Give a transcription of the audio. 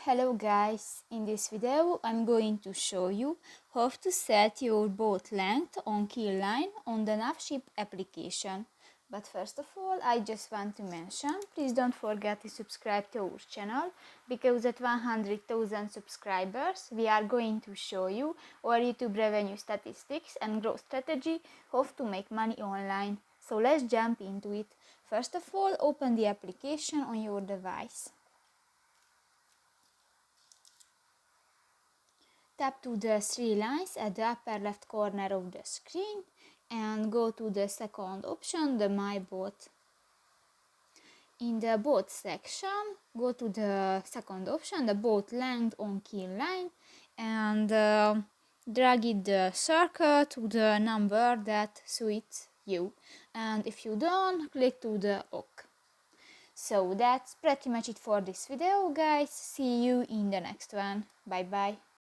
Hello guys, in this video I'm going to show you how to set your boat length on keel line on the NavShip application. But first of all, I just want to mention, please don't forget to subscribe to our channel, because at 100,000 subscribers we are going to show you our YouTube revenue statistics and growth strategy, how to make money online. So let's jump into it. First of all, open the application on your device. Tap to the three lines at the upper left corner of the screen and go to the second option, the My Boat. In the boat section, go to the second option, the boat length on keel line, and drag it the circle to the number that suits you. And if you don't, click to the OK. So that's pretty much it for this video, guys. See you in the next one. Bye bye.